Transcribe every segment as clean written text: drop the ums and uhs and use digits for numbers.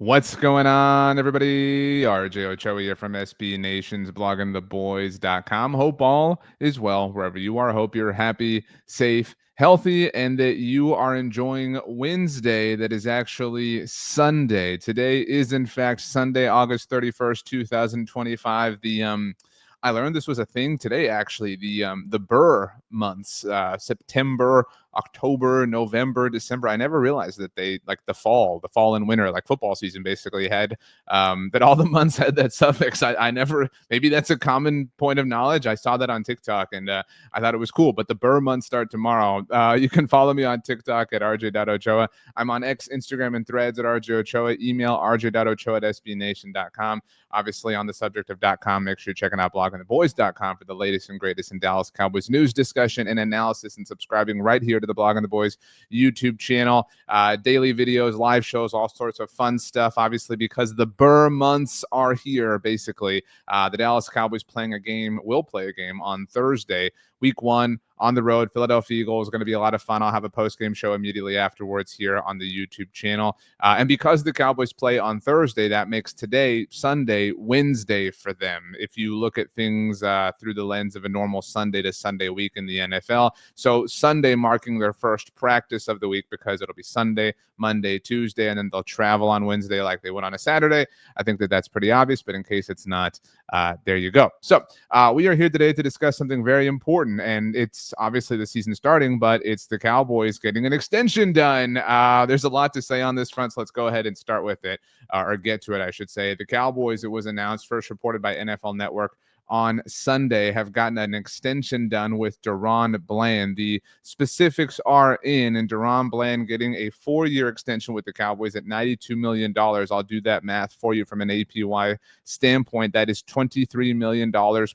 What's going on, everybody? RJ Ochoa here from SB Nation's bloggingtheboys.com. Hope all is well wherever you are. Hope you're happy, safe, healthy, and that you are enjoying Wednesday that is actually Sunday. Today is, in fact, Sunday, August 31st, 2025. I learned this was a thing today, actually. The Burr months, September, October, November, December. I never realized that they like the fall and winter, like football season basically had that all the months had that suffix. I never, maybe that's a common point of knowledge. I saw that on TikTok and I thought it was cool. But the Burr months start tomorrow. You can follow me on TikTok at rj.ochoa. I'm on X, Instagram, and Threads at rj.ochoa. Email rj.ochoa at sbnation.com. Obviously, on the subject of .com, make sure you're checking out bloggingtheboys.com for the latest and greatest in Dallas Cowboys news, discussion, and analysis, and subscribing right here to the Blogging the Boys YouTube channel. Daily videos, live shows, all sorts of fun stuff, obviously, because the Burr months are here, basically. The Dallas Cowboys will play a game on Thursday, week 1 on the road. Philadelphia Eagles is going to be a lot of fun. I'll have a post-game show immediately afterwards here on the YouTube channel. And because the Cowboys play on Thursday, that makes today, Sunday, Wednesday for them, if you look at things through the lens of a normal Sunday to Sunday week in the NFL. So Sunday marking their first practice of the week because it'll be Sunday, Monday, Tuesday, and then they'll travel on Wednesday like they would on a Saturday. I think that that's pretty obvious, but in case it's not, there you go. So we are here today to discuss something very important, and it's obviously the season starting, but it's the Cowboys getting an extension done. There's a lot to say on this front, so let's go ahead and start with it, or get to it, I should say. The Cowboys, it was announced, first reported by NFL Network on Sunday, have gotten an extension done with DaRon Bland. The specifics are in, and DaRon Bland getting a 4-year extension with the Cowboys at $92 million. I'll do that math for you from an APY standpoint. That is $23 million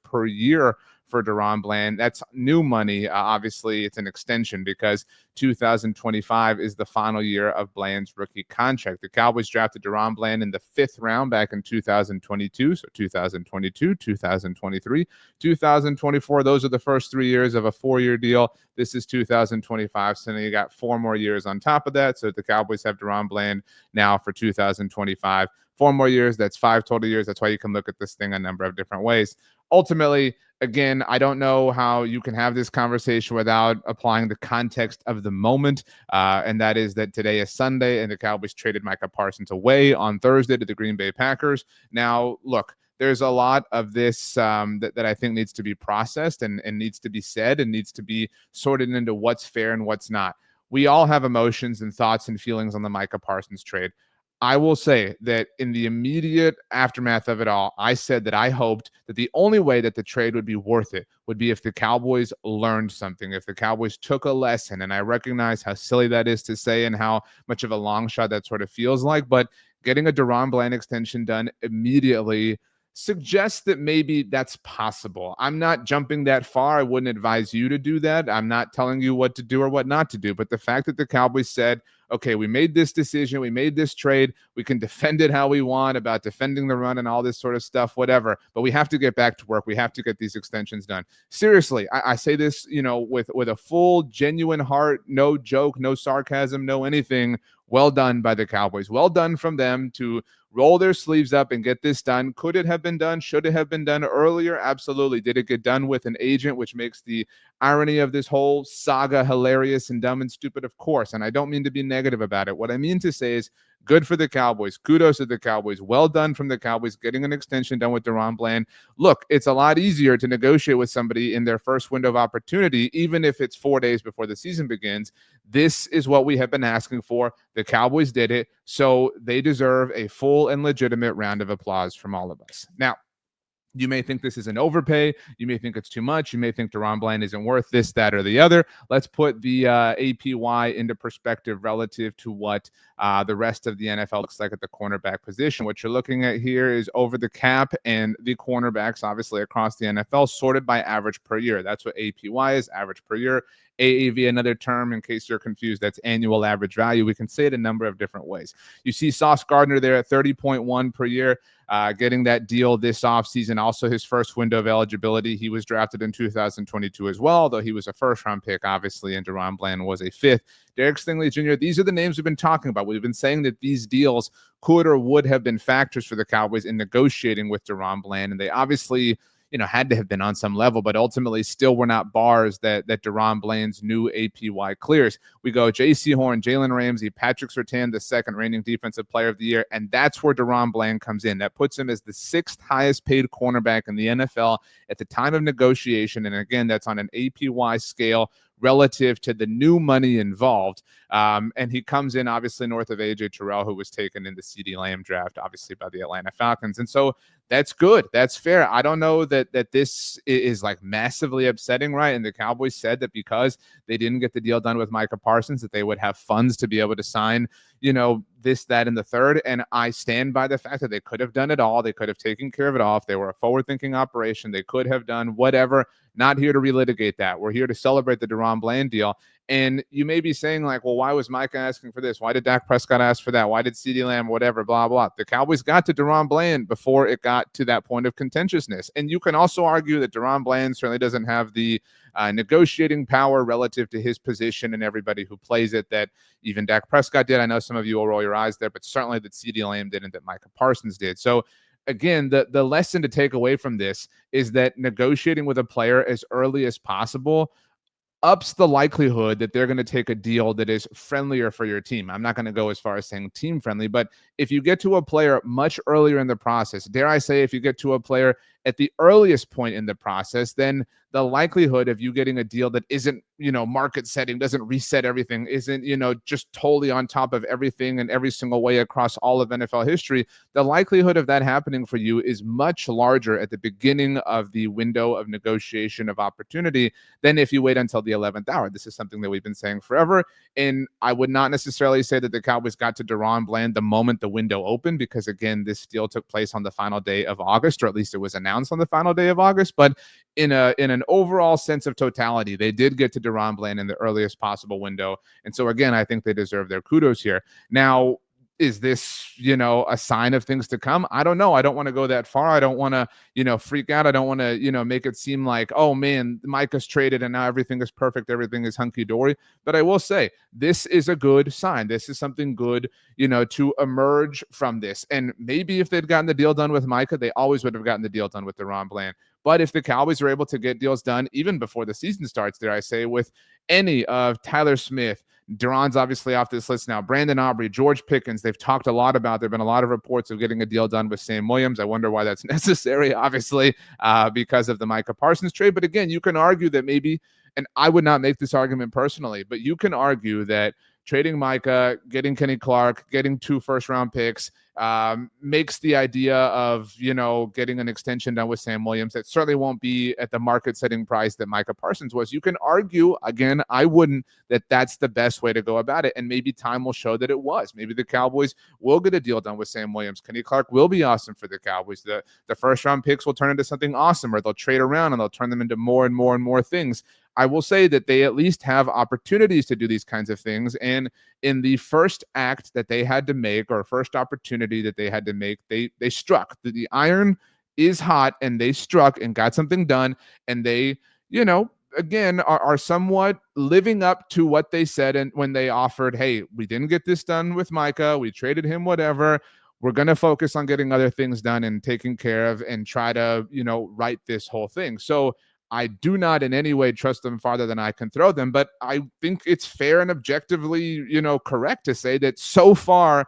per year for DaRon Bland. That's new money. Obviously, it's an extension because 2025 is the final year of Bland's rookie contract. The Cowboys drafted DaRon Bland in the 5th round back in 2022. So 2022, 2023, 2024. Those are the first 3 years of a 4-year deal. This is 2025. So now you got 4 more years on top of that. So the Cowboys have DaRon Bland now for 2025. 4 more years. That's 5 total years. That's why you can look at this thing a number of different ways. Ultimately, again, I don't know how you can have this conversation without applying the context of the moment, and that is that today is Sunday, and the Cowboys traded Micah Parsons away on Thursday to the Green Bay Packers. Now, look, there's a lot of this that I think needs to be processed and needs to be said and needs to be sorted into what's fair and what's not. We all have emotions and thoughts and feelings on the Micah Parsons trade. I will say that in the immediate aftermath of it all, I said that I hoped that the only way that the trade would be worth it would be if the Cowboys learned something, if the Cowboys took a lesson. And I recognize how silly that is to say and how much of a long shot that sort of feels like. But getting a DaRon Bland extension done immediately suggests that maybe that's possible. I'm not jumping that far. I wouldn't advise you to do that. I'm not telling you what to do or what not to do. But the fact that the Cowboys said, okay, we made this decision, we made this trade, we can defend it how we want about defending the run and all this sort of stuff, whatever. But we have to get back to work. We have to get these extensions done. Seriously, I say this, with a full, genuine heart, no joke, no sarcasm, no anything. Well done by the Cowboys. Well done from them to roll their sleeves up and get this done. Could it have been done? Should it have been done earlier? Absolutely. Did it get done with an agent, which makes the irony of this whole saga hilarious and dumb and stupid? Of course. And I don't mean to be negative about it. What I mean to say is good for the Cowboys. Kudos to the Cowboys. Well done from the Cowboys getting an extension done with DaRon Bland. Look, it's a lot easier to negotiate with somebody in their first window of opportunity, even if it's 4 days before the season begins. This is what we have been asking for. The Cowboys did it, so they deserve a full and legitimate round of applause from all of us. Now, you may think this is an overpay. You may think it's too much. You may think DaRon Bland isn't worth this, that, or the other. Let's put the APY into perspective relative to what the rest of the NFL looks like at the cornerback position. What you're looking at here is over the cap and the cornerbacks, obviously, across the NFL, sorted by average per year. That's what APY is, average per year. AAV, another term in case you're confused, that's annual average value. We can say it a number of different ways. You see Sauce Gardner there at 30.1 per year. Getting that deal this offseason, also his first window of eligibility. He was drafted in 2022 as well, though he was a first-round pick, obviously, and DaRon Bland was a fifth. Derek Stingley Jr., these are the names we've been talking about. We've been saying that these deals could or would have been factors for the Cowboys in negotiating with DaRon Bland, and they obviously had to have been on some level, but ultimately still were not bars that DaRon Bland's new APY clears. We go J.C. Horn, Jalen Ramsey, Patrick Surtain, the second reigning defensive player of the year, and that's where DaRon Bland comes in. That puts him as the sixth highest paid cornerback in the NFL at the time of negotiation, and again, that's on an APY scale relative to the new money involved. And he comes in obviously north of AJ Terrell, who was taken in the CeeDee Lamb draft, obviously by the Atlanta Falcons. And so that's good. That's fair. I don't know that this is like massively upsetting, right? And the Cowboys said that because they didn't get the deal done with Micah Parsons, that they would have funds to be able to sign, this, that, and the third. And I stand by the fact that they could have done it all. They could have taken care of it all. If they were a forward-thinking operation, they could have done whatever. Not here to relitigate that. We're here to celebrate the DaRon Bland deal. And you may be saying like, well, why was Micah asking for this? Why did Dak Prescott ask for that? Why did CeeDee Lamb, whatever, blah, blah. The Cowboys got to DaRon Bland before it got to that point of contentiousness. And you can also argue that DaRon Bland certainly doesn't have the negotiating power relative to his position and everybody who plays it that even Dak Prescott did. I know some of you will roll your eyes there, but certainly that CeeDee Lamb did and that Micah Parsons did. So again, the lesson to take away from this is that negotiating with a player as early as possible ups the likelihood that they're going to take a deal that is friendlier for your team. I'm not going to go as far as saying team friendly, but if you get to a player much earlier in the process, dare I say, if you get to a player at the earliest point in the process, then the likelihood of you getting a deal that isn't, market setting, doesn't reset everything, isn't, just totally on top of everything in every single way across all of NFL history, the likelihood of that happening for you is much larger at the beginning of the window of negotiation of opportunity than if you wait until the 11th hour. This is something that we've been saying forever. And I would not necessarily say that the Cowboys got to DaRon Bland the moment the window opened, because again, this deal took place on the final day of August, or at least it was announced on the final day of August. But in an overall sense of totality, they did get to DaRon Bland in the earliest possible window. And so again, I think they deserve their kudos here. Now, is this, a sign of things to come? I don't know. I don't want to go that far. I don't want to, freak out. I don't want to, make it seem like, oh man, Micah's traded and now everything is perfect. Everything is hunky-dory. But I will say this is a good sign. This is something good, to emerge from this. And maybe if they'd gotten the deal done with Micah, they always would have gotten the deal done with DaRon Bland. But if the Cowboys are able to get deals done even before the season starts, dare I say, with any of Tyler Smith, DaRon's obviously off this list now, Brandon Aubrey, George Pickens, they've talked a lot about, there have been a lot of reports of getting a deal done with Sam Williams. I wonder why that's necessary, obviously, because of the Micah Parsons trade. But again, you can argue that maybe, and I would not make this argument personally, but you can argue that trading Micah, getting Kenny Clark, getting 2 first-round picks makes the idea of, getting an extension done with Sam Williams that certainly won't be at the market-setting price that Micah Parsons was. You can argue, again, I wouldn't, that that's the best way to go about it, and maybe time will show that it was. Maybe the Cowboys will get a deal done with Sam Williams. Kenny Clark will be awesome for the Cowboys. The first-round picks will turn into something awesome, or they'll trade around and they'll turn them into more and more and more things. I will say that they at least have opportunities to do these kinds of things. And in the first act that they had to make, or first opportunity that they had to make, they struck. The iron is hot, and they struck and got something done. And they, again, are somewhat living up to what they said. And when they offered, hey, we didn't get this done with Micah, we traded him, whatever, we're going to focus on getting other things done and taken care of and try to, right this whole thing. So I do not in any way trust them farther than I can throw them, but I think it's fair and objectively, correct to say that so far,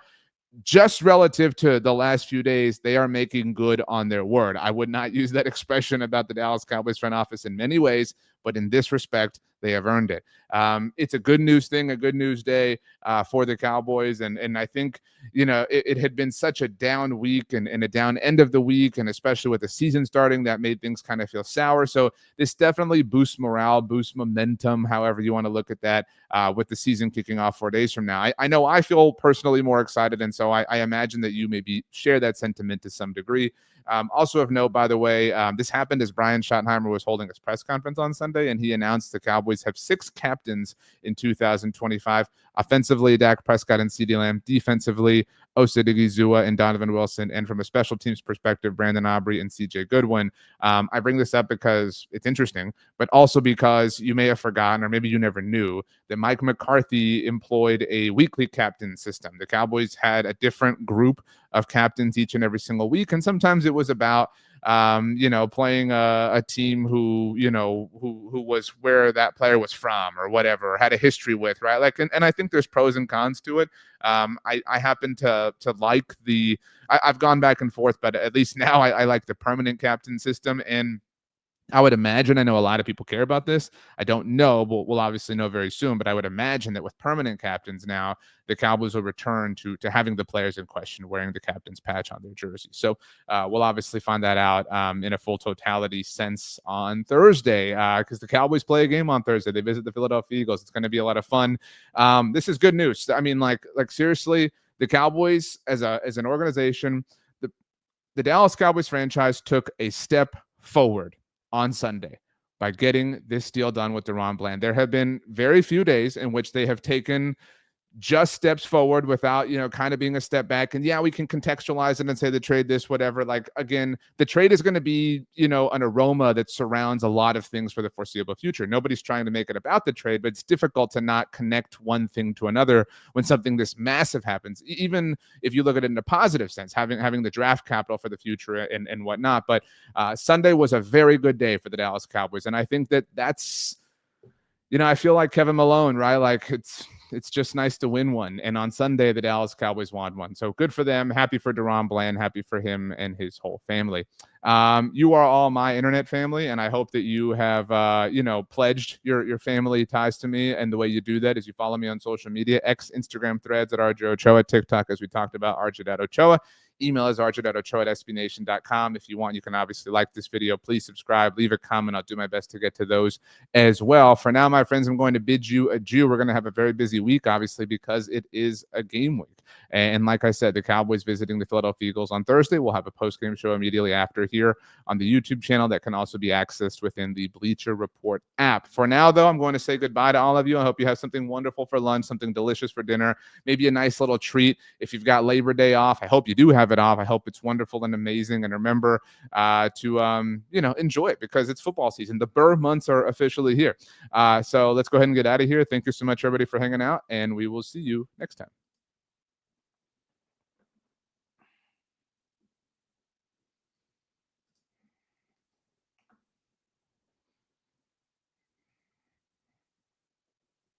just relative to the last few days, they are making good on their word. I would not use that expression about the Dallas Cowboys front office in many ways, but in this respect, they have earned it. It's a good news thing, a good news day for the Cowboys. And I think, it had been such a down week and a down end of the week, and especially with the season starting, that made things kind of feel sour. So this definitely boosts morale, boosts momentum, however you want to look at that, with the season kicking off 4 days from now. I know I feel personally more excited, and so I imagine that you maybe share that sentiment to some degree. Also of note, by the way, this happened as Brian Schottenheimer was holding his press conference on Sunday, and he announced the Cowboys have 6 captains in 2025. Offensively, Dak Prescott and CeeDee Lamb. Defensively, Osa Odigizua and Donovan Wilson. And from a special teams perspective, Brandon Aubrey and CJ Goodwin. I bring this up because it's interesting, but also because you may have forgotten, or maybe you never knew, that Mike McCarthy employed a weekly captain system. The Cowboys had a different group of captains each and every single week, and sometimes it was about playing a team who was where that player was from or whatever, or had a history with, right? Like, and I think there's pros and cons to it. I happen to like I've gone back and forth, but at least now I like the permanent captain system. And I would imagine, I know a lot of people care about this. I don't know, but we'll obviously know very soon. But I would imagine that with permanent captains now, the Cowboys will return to having the players in question wearing the captain's patch on their jersey. So we'll obviously find that out in a full totality sense on Thursday, because the Cowboys play a game on Thursday. They visit the Philadelphia Eagles. It's going to be a lot of fun. This is good news. I mean, like seriously, the Cowboys as an organization, the Dallas Cowboys franchise took a step forward on Sunday by getting this deal done with DaRon Bland. There have been very few days in which they have taken just steps forward without, kind of being a step back. And yeah, we can contextualize it and say the trade this, whatever. Like, again, the trade is going to be, an aroma that surrounds a lot of things for the foreseeable future. Nobody's trying to make it about the trade, but it's difficult to not connect one thing to another when something this massive happens, even if you look at it in a positive sense, having the draft capital for the future and whatnot. But Sunday was a very good day for the Dallas Cowboys. And I think that's, I feel like Kevin Malone, right? Like it's just nice to win one. And on Sunday, the Dallas Cowboys won one. So good for them. Happy for DaRon Bland. Happy for him and his whole family. You are all my internet family, and I hope that you have, pledged your family ties to me. And the way you do that is you follow me on social media, X, Instagram, Threads at RJ Ochoa, TikTok, as we talked about, RJ.Ochoa. Email is rj.ochoa@sbnation.com. If you want, you can obviously like this video. Please subscribe, leave a comment. I'll do my best to get to those as well. For now, my friends, I'm going to bid you adieu. We're going to have a very busy week, obviously, because it is a game week. And like I said, the Cowboys visiting the Philadelphia Eagles on Thursday. We'll have a post-game show immediately after here on the YouTube channel that can also be accessed within the Bleacher Report app. For now, though, I'm going to say goodbye to all of you. I hope you have something wonderful for lunch, something delicious for dinner, maybe a nice little treat. If you've got Labor Day off, I hope you do have it off. I hope it's wonderful and amazing. And remember to enjoy it, because it's football season. The Burr months are officially here. So let's go ahead and get out of here. Thank you so much, everybody, for hanging out, and we will see you next time.